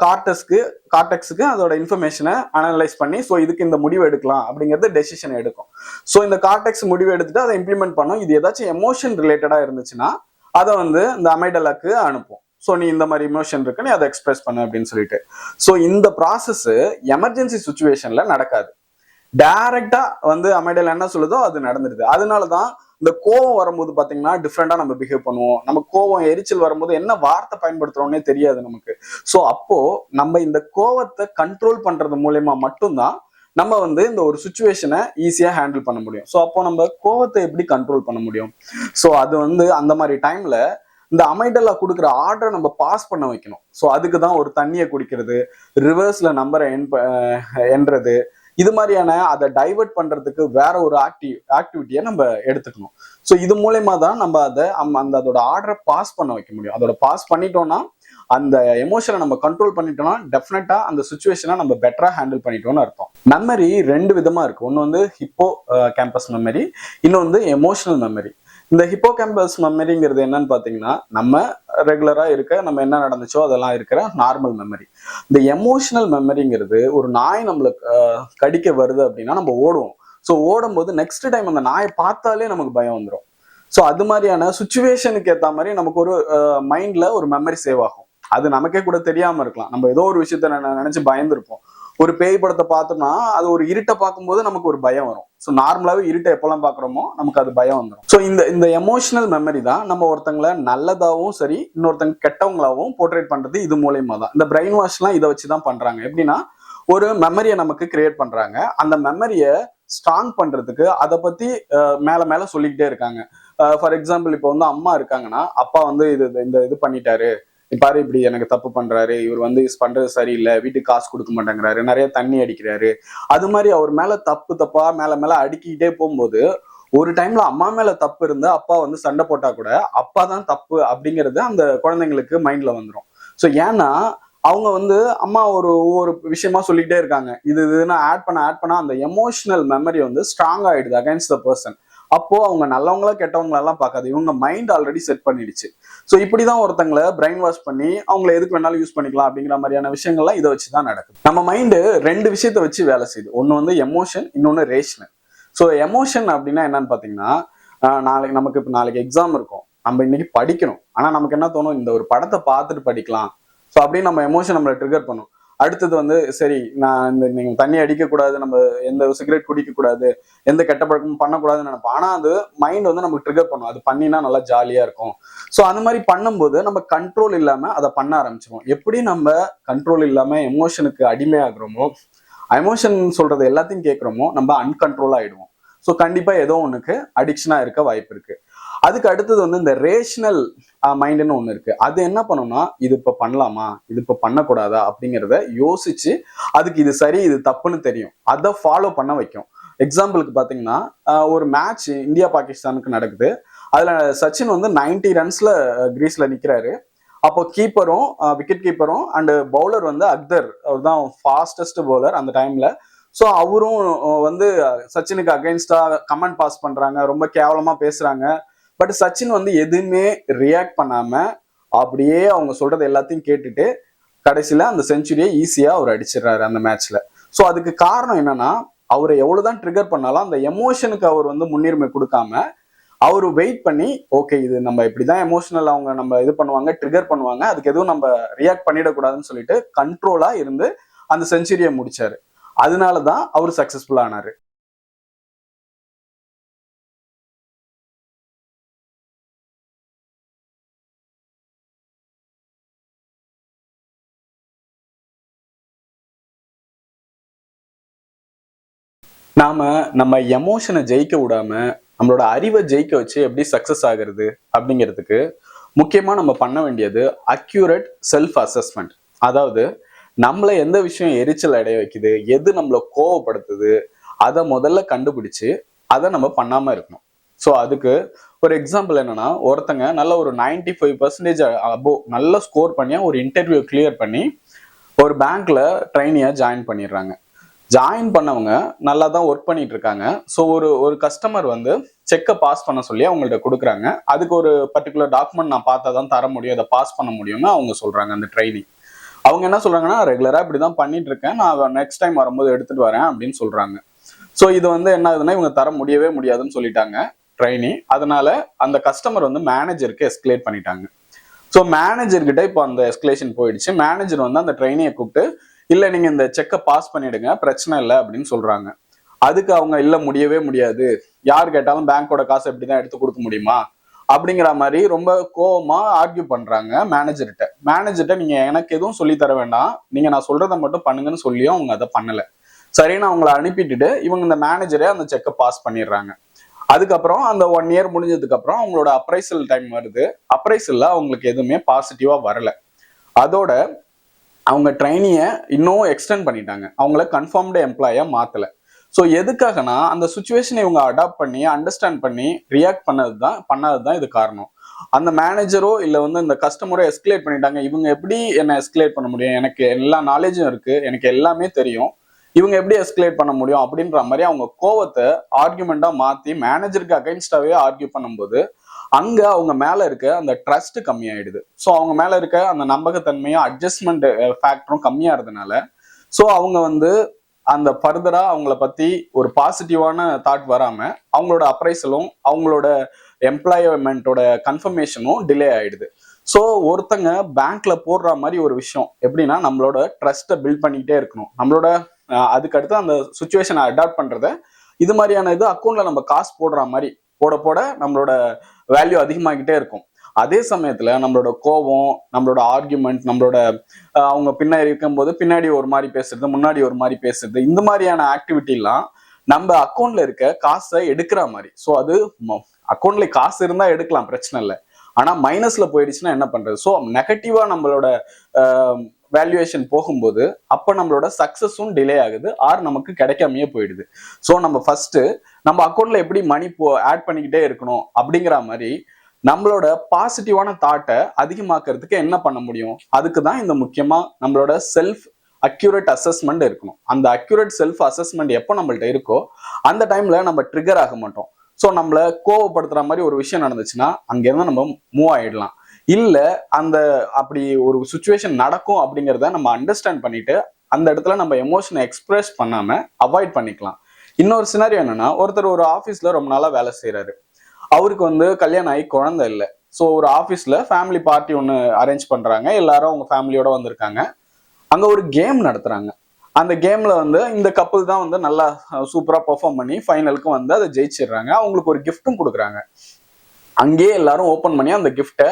A: கார்டெக்ஸுக்கு அதோட இன்ஃபர்மேஷனை அனலைஸ் பண்ணி ஸோ இதுக்கு இந்த முடிவு எடுக்கலாம் அப்படிங்கிறது டெசிஷன் எடுக்கும். ஸோ இந்த கார்டெக்ஸ் முடிவு எடுத்துட்டு அதை இம்ப்ளிமெண்ட் பண்ணும். இது ஏதாச்சும் எமோஷன் ரிலேட்டடா இருந்துச்சுன்னா அதை வந்து இந்த அமைடலுக்கு அனுப்பும். ஸோ நீ இந்த மாதிரி இமோஷன் இருக்கு, நீ அதை எக்ஸ்பிரஸ் பண்ணு அப்படின்னு சொல்லிட்டு. ஸோ இந்த ப்ராசஸ் எமர்ஜென்சி சுச்சுவேஷன்ல நடக்காது. டைரக்டா வந்து அமைடல் என்ன சொல்லுதோ அது நடந்துருது. அதனாலதான் இந்த கோவம் வரும்போது பாத்தீங்கன்னா டிஃப்ரெண்டா நம்ம பிஹேவ் பண்ணுவோம். நம்ம கோவம், எரிச்சல் வரும்போது என்ன வார்த்தை பயன்படுத்துறோம்னே தெரியாது நமக்கு. ஸோ அப்போ நம்ம இந்த கோவத்தை கண்ட்ரோல் பண்றது மூலயமா மட்டும்தான் நம்ம வந்து இந்த ஒரு சுச்சுவேஷனை ஈஸியா ஹேண்டில் பண்ண முடியும். ஸோ அப்போ நம்ம கோவத்தை எப்படி கண்ட்ரோல் பண்ண முடியும்? ஸோ அது வந்து அந்த மாதிரி டைம்ல இந்த அமைடலா கொடுக்குற ஆர்டரை நம்ம பாஸ் பண்ண வைக்கணும். ஸோ அதுக்கு தான் ஒரு தண்ணியை குடிக்கிறது, ரிவர்ஸ்ல நம்பரை எண்றது, இது மாதிரியான அதை டைவெர்ட் பண்றதுக்கு வேற ஒரு ஆக்டிவிட்டியை நம்ம எடுத்துக்கணும். ஸோ இது மூலயமா தான் நம்ம அதை அதோட ஆர்டரை பாஸ் பண்ண வைக்க முடியும். அதோட பாஸ் பண்ணிட்டோம்னா, அந்த எமோஷனை நம்ம கண்ட்ரோல் பண்ணிட்டோம்னா டெஃபினட்டா அந்த சுச்சுவேஷனை நம்ம பெட்டரா ஹேண்டில் பண்ணிட்டோம்னு அர்த்தம். மெமரி ரெண்டு விதமா இருக்கு. ஒன்று வந்து ஹிப்போ கேம்பஸ் மெமரி, இன்னொன்று வந்து எமோஷனல் மெமரி. இந்த ஹிப்போ கேம்பஸ் மெமரிங்கிறது என்னன்னு பாத்தீங்கன்னா, நம்ம ரெகுலரா இருக்க, நம்ம என்ன நடந்துச்சோ அதெல்லாம் இருக்கிற நார்மல் மெமரி. இந்த எமோஷனல் மெமரிங்கிறது, ஒரு நாய் நம்மளுக்கு கடிக்க வருது அப்படின்னா நம்ம ஓடுவோம். ஸோ ஓடும் போது நெக்ஸ்ட் டைம் அந்த நாயை பார்த்தாலே நமக்கு பயம் வந்துடும். ஸோ அது மாதிரியான சுச்சுவேஷனுக்கு ஏற்ற மாதிரி நமக்கு ஒரு மைண்ட்ல ஒரு மெமரி சேவ் ஆகும். அது நமக்கே கூட தெரியாம இருக்கலாம். நம்ம ஏதோ ஒரு விஷயத்த நினைச்சு பயந்துருப்போம். ஒரு பேய் படத்தை பார்த்தோம்னா அது ஒரு இருட்டை பார்க்கும்போது நமக்கு ஒரு பயம் வரும். ஸோ நார்மலாவே இருட்டை எப்பெல்லாம் பாக்குறோமோ நமக்கு அது பயம் வந்துடும். ஸோ இந்த எமோஷனல் மெமரி தான் நம்ம ஒருத்தங்களை நல்லதாவும் சரி, இன்னொருத்தங்க கெட்டவங்களாவும் போர்ட்ரேட் பண்றது இது மூலியமா தான். இந்த பிரெயின் வாஷ் எல்லாம் இதை வச்சுதான் பண்றாங்க. எப்படின்னா, ஒரு மெமரியை நமக்கு கிரியேட் பண்றாங்க. அந்த மெமரியை ஸ்ட்ராங் பண்றதுக்கு அதை பத்தி மேல மேல சொல்லிக்கிட்டே இருக்காங்க. ஃபார் எக்ஸாம்பிள், இப்போ வந்து அம்மா இருக்காங்கன்னா, அப்பா வந்து இது பண்ணிட்டாரு, பாரு இப்படி எனக்கு தப்பு பண்றாரு, இவர் வந்து பண்றது சரியில்லை, வீட்டுக்கு காசு கொடுக்க மாட்டேங்கிறாரு, நிறைய தண்ணி அடிக்கிறாரு, அது மாதிரி அவர் மேல தப்பா மேல மேல அடுக்கிக்கிட்டே போகும்போது ஒரு டைம்ல அம்மா மேல தப்பு இருந்து அப்பா வந்து சண்டை போட்டா கூட அப்பா தான் தப்பு அப்படிங்கிறது அந்த குழந்தைங்களுக்கு மைண்ட்ல வந்துடும். ஸோ ஏன்னா அவங்க வந்து அம்மா ஒவ்வொரு விஷயமா சொல்லிக்கிட்டே இருக்காங்க. இதுன்னு ஆட் பண்ண அந்த எமோஷனல் மெமரி வந்து ஸ்ட்ராங் ஆயிடுது அகைன்ஸ்ட் த பர்சன். அப்போ அவங்க நல்லவங்களா கெட்டவங்களெல்லாம் பார்க்காது, இவங்க மைண்ட் ஆல்ரெடி செட் பண்ணிடுச்சு. ஸோ இப்படிதான் ஒருத்தங்களை பிரெயின் வாஷ் பண்ணி அவங்களை எதுக்கு வேணாலும் யூஸ் பண்ணிக்கலாம் அப்படிங்கிற மாதிரியான விஷயங்கள்லாம் இதை வச்சுதான் நடக்குது. நம்ம மைண்டு ரெண்டு விஷயத்த வச்சு வேலை செய்யுது. ஒன்னு வந்து எமோஷன், இன்னொன்னு ரேஷனல். ஸோ எமோஷன் அப்படின்னா என்னன்னு பாத்தீங்கன்னா, நாளைக்கு எக்ஸாம் இருக்கும், நம்ம இன்னைக்கு படிக்கணும், ஆனா நமக்கு என்ன தோணும், இந்த ஒரு படத்தை பார்த்துட்டு படிக்கலாம். ஸோ அப்படின்னு நம்ம எமோஷன் நம்மளை ட்ரிகர் பண்ணும். அடுத்தது வந்து சரி, நான் நீங்க தண்ணி அடிக்கக்கூடாது, நம்ம எந்த சிகரெட் குடிக்க கூடாது, எந்த கெட்ட பழக்கமும் பண்ணக்கூடாதுன்னு நினைப்போம். ஆனா அது மைண்ட் வந்து நமக்கு ட்ரிகர் பண்ணும், அது பண்ணினா நல்லா ஜாலியா இருக்கும். ஸோ அந்த மாதிரி பண்ணும்போது நம்ம கண்ட்ரோல் இல்லாம அதை பண்ண ஆரம்பிச்சிருவோம். எப்படி நம்ம கண்ட்ரோல் இல்லாம எமோஷனுக்கு அடிமையாகிறோமோ, எமோஷன் சொல்றது எல்லாத்தையும் கேட்கிறோமோ, நம்ம அன்கண்ட்ரோல் ஆயிடுவோம். ஸோ கண்டிப்பா ஏதோ ஒண்ணுக்கு அடிக்ஷனா இருக்க வாய்ப்பு இருக்கு. அதுக்கு அடுத்தது வந்து இந்த ரேஷனல் மைண்டுன்னு ஒண்ணு இருக்கு. அது என்ன பண்ணும்னா, இது இப்ப பண்ணலாமா, இது இப்ப பண்ணக்கூடாதா அப்படிங்கிறத யோசிச்சு, அதுக்கு இது சரி இது தப்புன்னு தெரியும், அதை ஃபாலோ பண்ண வைக்கும். எக்ஸாம்பிளுக்கு பாத்தீங்கன்னா, ஒரு மேட்ச் இந்தியா பாகிஸ்தானுக்கு நடக்குது. அதுல சச்சின் வந்து 90 ரன்ஸ்ல கிரீஸ்ல நிக்கிறாரு. அப்போ கீப்பரும் விக்கெட் கீப்பரும் அண்ட் பவுலர் வந்து அக்தர், அவர் தான் ஃபாஸ்டஸ்ட் பவுலர் அந்த டைம்ல. ஸோ அவரும் வந்து சச்சினுக்கு அகைன்ஸ்டா கமெண்ட் பாஸ் பண்றாங்க, ரொம்ப கேவலமா பேசுறாங்க. பட் சச்சின் வந்து எதுவுமே ரியாக்ட் பண்ணாம அப்படியே அவங்க சொல்றது எல்லாத்தையும் கேட்டுட்டு கடைசியில அந்த செஞ்சுரியை ஈஸியா அவர் அடிச்சிடறாரு அந்த மேட்ச்ல. ஸோ அதுக்கு காரணம் என்னன்னா, அவரை எவ்வளவுதான் ட்ரிகர் பண்ணாலும் அந்த எமோஷனுக்கு அவர் வந்து முன்னுரிமை கொடுக்காம அவரு வெயிட் பண்ணி, ஓகே இது நம்ம இப்படிதான் எமோஷனல் அவங்க நம்ம இது பண்ணுவாங்க, ட்ரிகர் பண்ணுவாங்க, அதுக்கு எதுவும் நம்ம ரியாக்ட் பண்ணிடக்கூடாதுன்னு சொல்லிட்டு கண்ட்ரோலா இருந்து அந்த செஞ்சுரியை முடிச்சாரு. அதனாலதான் அவர் சக்சஸ்ஃபுல் ஆனாரு. நாம நம்ம எமோஷனை ஜெயிக்க விடாம நம்மளோட அறிவை ஜெயிக்க வச்சு எப்படி சக்சஸ் ஆகுறது அப்படிங்கிறதுக்கு முக்கியமா நம்ம பண்ண வேண்டியது அக்யூரேட் செல்ஃப் அசஸ்மெண்ட். அதாவது நம்மள எந்த விஷயம் எரிச்சல் அடைய வைக்குது, எது நம்மளை கோவப்படுத்துது, அதை முதல்ல கண்டுபிடிச்சு அதை நம்ம பண்ணாம இருக்கணும். ஸோ அதுக்கு ஒரு எக்ஸாம்பிள் என்னன்னா, ஒருத்தங்க நல்ல ஒரு 95% அபோவ் நல்ல ஸ்கோர் பண்ணி ஒரு இன்டர்வியூ கிளியர் பண்ணி ஒரு பேங்க்ல ட்ரைனியா ஜாயின் பண்ணிடுறாங்க. ஜாயின் பண்ணவங்க நல்லா தான் ஒர்க் பண்ணிட்டு இருக்காங்க. ஸோ ஒரு கஸ்டமர் வந்து செக்கை பாஸ் பண்ண சொல்லி அவங்கள்ட்ட கொடுக்குறாங்க. அதுக்கு ஒரு பர்டிகுலர் டாக்குமெண்ட் நான் பார்த்தா தான் தர முடியும், அதை பாஸ் பண்ண முடியும்னு அவங்க சொல்றாங்க அந்த ட்ரைனி. அவங்க என்ன சொல்றாங்கன்னா, ரெகுலரா இப்படிதான் பண்ணிட்டு இருக்கேன், நான் நெக்ஸ்ட் டைம் வரும்போது எடுத்துட்டு வரேன் அப்படின்னு சொல்றாங்க. ஸோ இது வந்து என்ன ஆகுதுன்னா, இவங்க தர முடியவே முடியாதுன்னு சொல்லிட்டாங்க ட்ரைனி. அதனால அந்த கஸ்டமர் வந்து மேனேஜருக்கு எஸ்கலேட் பண்ணிட்டாங்க. ஸோ மேனேஜர் கிட்ட இப்போ அந்த எஸ்கலேஷன் போயிடுச்சு. மேனேஜர் வந்து அந்த ட்ரைனியை கூப்பிட்டு, இல்ல நீங்க இந்த செக்கை பாஸ் பண்ணிடுங்க, பிரச்சனை இல்லை அப்படின்னு சொல்றாங்க. அதுக்கு அவங்க இல்ல முடியவே முடியாது, யார் கேட்டாலும் பேங்கோட காசு எப்படிதான் எடுத்து கொடுக்க முடியுமா அப்படிங்கிற மாதிரி ரொம்ப கோவமா ஆர்கியூ பண்றாங்க மேனேஜர்கிட்ட. மேனேஜர்கிட்ட நீங்க எனக்கு எதுவும் சொல்லி தர வேண்டாம், நீங்க நான் சொல்றதை மட்டும் பண்ணுங்கன்னு சொல்லியும் அவங்க அதை பண்ணல. சரின்னு அவங்கள அனுப்பிட்டுட்டு இவங்க இந்த மேனேஜரே அந்த செக்கை பாஸ் பண்ணிடுறாங்க. அதுக்கப்புறம் அந்த 1 இயர் முடிஞ்சதுக்கு அப்புறம் அவங்களோட அப்ரைசல் டைம் வருது. அப்ரைசல்ல அவங்களுக்கு எதுவுமே பாசிட்டிவா வரல. அதோட அவங்க ட்ரைனியை இன்னும் எக்ஸ்டெண்ட் பண்ணிட்டாங்க, அவங்கள கன்ஃபார்ம்டு எம்ப்ளாயா மாத்தல. ஸோ எதுக்காகனா, அந்த சுச்சுவேஷனை இவங்க அடாப்ட் பண்ணி அண்டர்ஸ்டாண்ட் பண்ணி ரியாக்ட் பண்ணாததுதான் இது காரணம். அந்த மேனேஜரோ இல்ல வந்து இந்த கஸ்டமரோ எஸ்கலேட் பண்ணிட்டாங்க, இவங்க எப்படி என்ன எஸ்கலேட் பண்ண முடியும், எனக்கு எல்லா நாலேஜும் இருக்கு, எனக்கு எல்லாமே தெரியும், இவங்க எப்படி எஸ்கலேட் பண்ண முடியும் அப்படின்ற மாதிரி அவங்க கோவத்தை ஆர்கியூமெண்டா மாத்தி மேனேஜருக்கு அகைன்ஸ்டாவே ஆர்கியூ பண்ணும்போது அங்க அவங்க மேல இருக்க அந்த ட்ரஸ்ட் கம்மியாயிடுது. ஸோ அவங்க மேல இருக்க அந்த நம்பகத்தன்மையும் அட்ஜஸ்ட்மெண்ட் ஃபேக்டரும் கம்மியாகிறதுனால ஸோ அவங்க வந்து அந்த ஃபர்தரா அவங்கள பத்தி ஒரு பாசிட்டிவான தாட் வராம அவங்களோட அப்ரைசலும் அவங்களோட எம்ப்ளாய்மெண்ட்டோட கன்ஃபர்மேஷனும் டிலே ஆயிடுது. ஸோ ஒருத்தங்க பேங்க்ல போடுற மாதிரி ஒரு விஷயம் எப்படின்னா நம்மளோட ட்ரஸ்ட்டை பில்ட் பண்ணிக்கிட்டே இருக்கணும். நம்மளோட அதுக்கடுத்து அந்த சுச்சுவேஷனை அடாப்ட் பண்றத இது மாதிரியான இது அக்கௌண்ட்ல நம்ம காசு போடுற மாதிரி போட போட நம்மளோட வேல்யூ அதிகமாகிட்டே இருக்கும். அதே சமயத்துல நம்மளோட கோபம், நம்மளோட ஆர்கியூமெண்ட், நம்மளோட அவங்க பின்னாடி இருக்கும்போது பின்னாடி ஒரு மாதிரி பேசுறது, முன்னாடி ஒரு மாதிரி பேசுறது, இந்த மாதிரியான ஆக்டிவிட்டி எல்லாம் நம்ம அக்கௌண்ட்ல இருக்க காசை எடுக்கிற மாதிரி. ஸோ அது அக்கௌண்ட்ல காசு இருந்தா எடுக்கலாம், பிரச்சனை இல்லை. ஆனா மைனஸ்ல போயிடுச்சுன்னா என்ன பண்றது? ஸோ நெகட்டிவா நம்மளோட வேல்யூவேஷன் போகும்போது அப்ப நம்மளோட சக்சஸும் டிலே ஆகுது, ஆர் நமக்கு கிடைக்காமையே போயிடுது. ஸோ நம்ம ஃபர்ஸ்ட் நம்ம அக்கௌண்ட்ல எப்படி மணி ஆட் பண்ணிக்கிட்டே இருக்கணும் அப்படிங்கிற மாதிரி நம்மளோட பாசிட்டிவான தாட்டை அதிகமாக்குறதுக்கு என்ன பண்ண முடியும்? அதுக்கு தான் இந்த முக்கியமா நம்மளோட செல்ஃப் அக்யூரேட் அசஸ்மெண்ட் இருக்கணும். அந்த அக்யூரேட் செல்ஃப் அசஸ்மெண்ட் எப்போ நம்மள்ட்ட இருக்கோ அந்த டைம்ல நம்ம ட்ரிகர் ஆக மாட்டோம். ஸோ நம்மளை கோவப்படுத்துற மாதிரி ஒரு விஷயம் நடந்துச்சுன்னா அங்கேருந்து நம்ம மூவ் ஆயிடலாம். இல்ல அந்த அப்படி ஒரு சுச்சுவேஷன் நடக்கும் அப்படிங்கிறத நம்ம அண்டர்ஸ்டாண்ட் பண்ணிட்டு அந்த இடத்துல நம்ம எமோஷனை எக்ஸ்பிரஸ் பண்ணாம அவாய்ட் பண்ணிக்கலாம். இன்னொரு சினாரியோ என்னன்னா, ஒருத்தர் ஒரு ஆஃபீஸ்ல ரொம்ப நாளா வேலை செய்யறாரு. அவருக்கு கல்யாணம் ஆகி குழந்தை இல்லை. ஸோ ஒரு ஆஃபீஸ்ல ஃபேமிலி பார்ட்டி ஒன்று அரேஞ்ச் பண்றாங்க, எல்லாரும் அவங்க ஃபேமிலியோட வந்திருக்காங்க. அங்க ஒரு கேம் நடத்துறாங்க. அந்த கேம்ல இந்த கப்பல் தான் நல்லா சூப்பரா பெர்ஃபார்ம் பண்ணி ஃபைனலுக்கு அதை ஜெயிச்சிடுறாங்க. அவங்களுக்கு ஒரு கிஃப்ட்டும் கொடுக்குறாங்க. அங்கேயே எல்லாரும் ஓப்பன் பண்ணி அந்த கிஃப்டை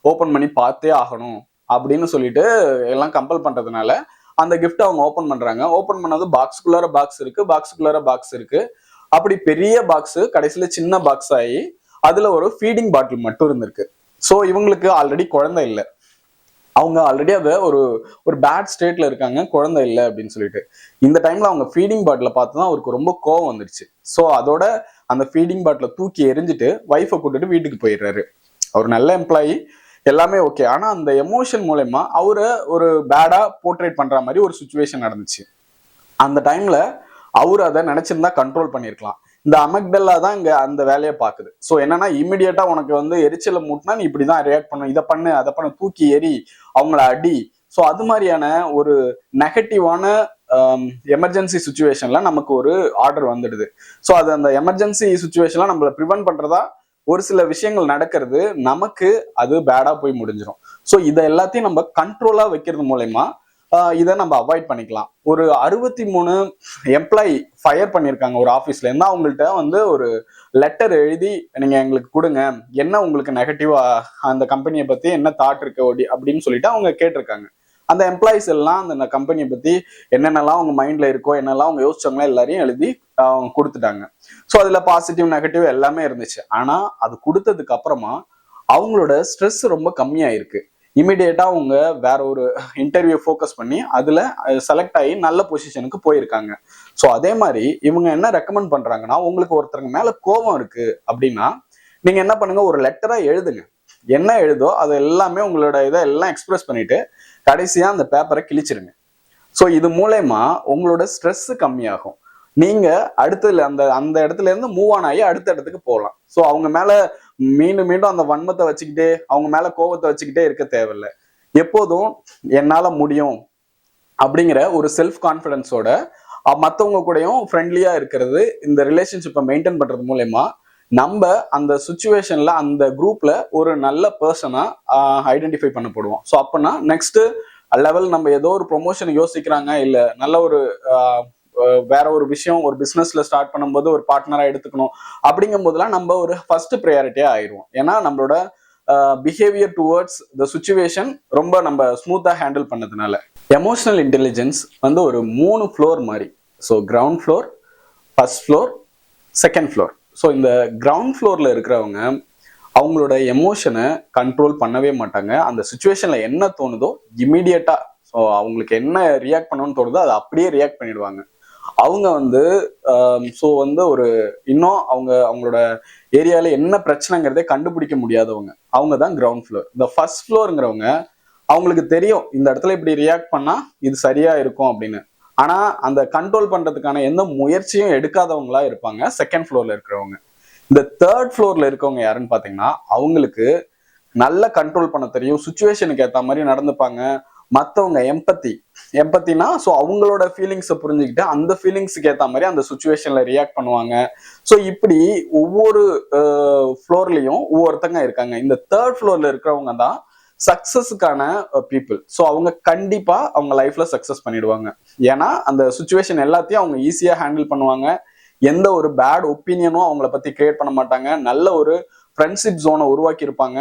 A: ஓப்பன் பண்ணி பார்த்தே ஆகணும் அப்படின்னு சொல்லிட்டு எல்லாம் கம்பல் பண்றதுனால அந்த கிஃப்ட் அவங்க ஓப்பன் பண்றாங்க. ஓப்பன் பண்ணது பாக்ஸுக்குள்ளார பாக்ஸ் இருக்கு, பாக்ஸுக்குள்ளார பாக்ஸ் இருக்கு. அப்படி பெரிய பாக்ஸ் கடைசியில சின்ன பாக்ஸ் ஆகி அதுல ஒரு ஃபீடிங் பாட்டில் மட்டும் இருந்திருக்கு. ஸோ இவங்களுக்கு ஆல்ரெடி குழந்தை இல்லை, அவங்க ஆல்ரெடி அதை ஒரு பேட் ஸ்டேட்ல இருக்காங்க, குழந்தை இல்லை அப்படின்னு சொல்லிட்டு. இந்த டைம்ல அவங்க ஃபீடிங் பாட்டில பார்த்துதான் அவருக்கு ரொம்ப கோவம் வந்துருச்சு. ஸோ அதோட அந்த ஃபீடிங் பாட்டில தூக்கி எரிஞ்சிட்டு ஒய்ஃபை கூட்டிட்டு வீட்டுக்கு போயிடுறாரு. அவர் நல்ல எம்ப்ளாயி, எல்லாமே ஓகே. ஆனா அந்த எமோஷன் மூலமா அவரை ஒரு பேடா போர்ட்ரேட் பண்ற மாதிரி ஒரு சுச்சுவேஷன் நடந்துச்சு. அந்த டைம்ல அவரு அதை நினைச்சிருந்தா கண்ட்ரோல் பண்ணிருக்கலாம். இந்த அமெக்டல்லா தான் இங்க அந்த வேலையை பாக்குது. ஸோ என்னன்னா, இமிடியேட்டா உனக்கு எரிச்சலை மூட்டினா நீ இப்படிதான் ரியாக்ட் பண்ணும், இதை பண்ணு அதை பண்ணு, தூக்கி எரி, அவங்கள அடி. ஸோ அது மாதிரியான ஒரு நெகட்டிவான எமர்ஜென்சி சுச்சுவேஷன்ல நமக்கு ஒரு ஆர்டர் வந்துடுது. ஸோ அது அந்த எமர்ஜென்சி சுச்சுவேஷன்ல நம்மள ப்ரிவென்ட் பண்றதா ஒரு சில விஷயங்கள் நடக்கிறது, நமக்கு அது பேடா போய் முடிஞ்சிடும். ஸோ இதை எல்லாத்தையும் நம்ம கண்ட்ரோலா வைக்கிறது மூலயமா இதை நம்ம அவாய்ட் பண்ணிக்கலாம். ஒரு 63 எம்ப்ளாயி ஃபயர் பண்ணியிருக்காங்க ஒரு ஆஃபீஸ்ல இருந்தா. அவங்கள்ட்ட ஒரு லெட்டர் எழுதி நீங்க எங்களுக்கு கொடுங்க, என்ன உங்களுக்கு நெகட்டிவா அந்த கம்பெனியை பத்தி என்ன தாட் இருக்கு அப்படின்னு சொல்லிட்டு அவங்க கேட்டிருக்காங்க. அந்த எம்ப்ளாயிஸ் எல்லாம் அந்த கம்பெனியை பத்தி என்னென்னலாம் அவங்க மைண்ட்ல இருக்கோ, என்னெல்லாம் அவங்க யோசிச்சாங்களோ எல்லாரையும் எழுதி அவங்க கொடுத்துட்டாங்க. ஸோ அதுல பாசிட்டிவ் நெகட்டிவ் எல்லாமே இருந்துச்சு. ஆனா அது கொடுத்ததுக்கு அப்புறமா அவங்களோட ஸ்ட்ரெஸ் ரொம்ப கம்மியாயிருக்கு. இமிடியேட்டா அவங்க வேற ஒரு இன்டர்வியூ ஃபோக்கஸ் பண்ணி அதுல செலக்ட் ஆகி நல்ல பொசிஷனுக்கு போயிருக்காங்க. ஸோ அதே மாதிரி இவங்க என்ன ரெக்கமெண்ட் பண்றாங்கன்னா, உங்களுக்கு ஒருத்தருக்கு மேல கோபம் இருக்கு அப்படின்னா நீங்க என்ன பண்ணுங்க, ஒரு லெட்டரா எழுதுங்க. என்ன எழுதோ அது எல்லாமே உங்களோட இதை எல்லாம் எக்ஸ்பிரஸ் பண்ணிட்டு கடைசியா அந்த பேப்பரை கிழிச்சிருங்க. ஸோ இது மூலயமா உங்களோட ஸ்ட்ரெஸ் கம்மியாகும். நீங்க அடுத்ததுல அந்த அந்த இடத்துல இருந்து மூவ் ஆன் ஆகி அடுத்த இடத்துக்கு போகலாம். ஸோ அவங்க மேல மீண்டும் மீண்டும் அந்த வன்மத்தை வச்சுக்கிட்டே, அவங்க மேல கோபத்தை வச்சுக்கிட்டே இருக்க தேவையில்லை. எப்போதும் என்னால முடியும் அப்படிங்கிற ஒரு செல்ஃப் கான்ஃபிடன்ஸோட மற்றவங்க கூடயும் ஃப்ரெண்ட்லியா இருக்கிறது, இந்த ரிலேஷன்ஷிப்பை மெயின்டைன் பண்றது மூலயமா நம்ம அந்த சுச்சுவேஷன்ல அந்த குரூப்ல ஒரு நல்ல பர்சனா ஐடென்டிஃபை பண்ணப்படுவோம். ஸோ அப்பனா நெக்ஸ்ட் லெவல் நம்ம ஏதோ ஒரு ப்ரொமோஷன் யோசிக்கிறாங்க, இல்ல நல்ல ஒரு வேற ஒரு விஷயம் ஒரு பிசினஸ்ல ஸ்டார்ட் பண்ணும்போது ஒரு பார்ட்னரா எடுத்துக்கணும் அப்படிங்கும் போதெல்லாம் நம்ம ஒரு ஃபர்ஸ்ட் ப்ரையாரிட்டியா ஆயிடுவோம். ஏன்னா நம்மளோட பிஹேவியர் டுவர்ட்ஸ் த சுச்சுவேஷன் ரொம்ப நம்ம ஸ்மூத்தா ஹேண்டில் பண்ணதுனால. எமோஷனல் இன்டெலிஜென்ஸ் ஒரு 3 ஃப்ளோர் மாதிரி. So ground floor, first floor, second floor. So இந்த கிரவுண்ட் ஃப்ளோர்ல இருக்கிறவங்க அவங்களோட எமோஷனை கண்ட்ரோல் பண்ணவே மாட்டாங்க. அந்த சுச்சுவேஷன்ல என்ன தோணுதோ இமீடியட்டா, ஸோ அவங்களுக்கு என்ன ரியாக்ட் பண்ணணும்னு தோணுதோ அதை அப்படியே ரியாக்ட் பண்ணிடுவாங்க. அவங்க ஸோ ஒரு இன்னும் அவங்களோட ஏரியால என்ன பிரச்சனைங்கிறதே கண்டுபிடிக்க முடியாதவங்க, அவங்க தான் கிரவுண்ட் ஃப்ளோர். இந்த ஃபர்ஸ்ட் ஃப்ளோருங்கிறவங்க அவங்களுக்கு தெரியும் இந்த இடத்துல இப்படி ரியாக்ட் பண்ணா இது சரியா இருக்கும் அப்படின்னு. ஆனா அந்த கண்ட்ரோல் பண்றதுக்கான எந்த முயற்சியும் எடுக்காதவங்களா இருப்பாங்க செகண்ட் ஃப்ளோர்ல இருக்கிறவங்க. இந்த தேர்ட் ஃப்ளோர்ல இருக்கவங்க யாருன்னு பாத்தீங்கன்னா, அவங்களுக்கு நல்ல கண்ட்ரோல் பண்ண தெரியும், சுச்சுவேஷனுக்கு ஏற்ற மாதிரி நடந்துப்பாங்க, மற்றவங்க எம்பத்தினா ஸோ அவங்களோட ஃபீலிங்ஸை புரிஞ்சுக்கிட்டு அந்த ஃபீலிங்ஸுக்கு ஏற்ற மாதிரி அந்த சுச்சுவேஷன்ல ரியாக்ட் பண்ணுவாங்க. ஸோ இப்படி ஒவ்வொரு ஃப்ளோர்லையும் ஒவ்வொருத்தங்க இருக்காங்க. இந்த தேர்ட் ஃப்ளோர்ல இருக்கிறவங்க தான் சக்சஸுக்கான பீப்புள். ஸோ அவங்க கண்டிப்பா அவங்க லைஃப்ல சக்சஸ் பண்ணிடுவாங்க. ஏன்னா அந்த சுச்சுவேஷன் எல்லாத்தையும் அவங்க ஈஸியா ஹேண்டில் பண்ணுவாங்க. எந்த ஒரு பேட் ஒப்பீனியனும் அவங்கள பத்தி கிரியேட் பண்ண மாட்டாங்க. நல்ல ஒரு ஃப்ரெண்ட்ஷிப் ஜோனை உருவாக்கி இருப்பாங்க.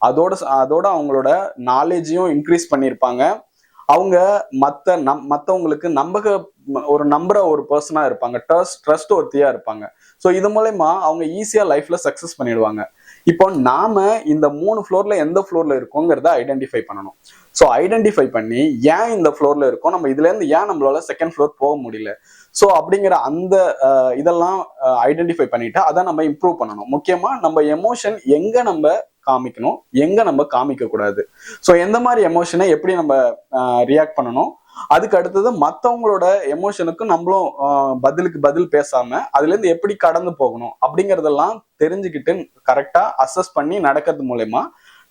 A: அதோட அவங்களோட நாலேஜையும் இன்க்ரீஸ் பண்ணியிருப்பாங்க. அவங்க மற்றவங்களுக்கு நம்புற ஒரு பர்சனா இருப்பாங்க. ட்ரஸ்ட் ஒருத்தியா இருப்பாங்க. ஸோ இது மூலயமா அவங்க ஈஸியா லைஃப்ல சக்சஸ் பண்ணிடுவாங்க. இப்போ நாம இந்த 3 ஃப்ளோர்ல எந்த ஃப்ளோர்ல இருக்கோங்கிறத ஐடென்டிஃபை பண்ணணும். ஸோ ஐடென்டிஃபை பண்ணி ஏன் இந்த ஃப்ளோர்ல இருக்கோம், நம்ம இதுல இருந்து ஏன் நம்மளால செகண்ட் ஃப்ளோர் போக முடியல, ஸோ அப்படிங்கிற அந்த இதெல்லாம் ஐடென்டிஃபை பண்ணிட்டு அதை நம்ம இம்ப்ரூவ் பண்ணணும். முக்கியமா நம்ம எமோஷன் எங்க நம்ம காமிக்கணும், எங்க நம்ம காமிக்க கூடாது, ஸோ எந்த மாதிரி எமோஷனை எப்படி நம்ம ரியாக்ட் பண்ணணும், அதுக்கு அடுத்தது மற்றவங்களோட எமோஷனுக்கு நம்மளும் பதிலுக்கு பதில் பேசாம அதுல இருந்து எப்படி கடந்து போகணும் அப்படிங்கறதெல்லாம் தெரிஞ்சுக்கிட்டு கரெக்டா அசஸ் பண்ணி நடக்கிறது மூலயமா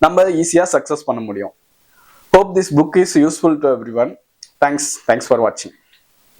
A: நம்ம ஈஸியா சக்சஸ் பண்ண முடியும். Hope this book is useful to everyone. Thanks for watching.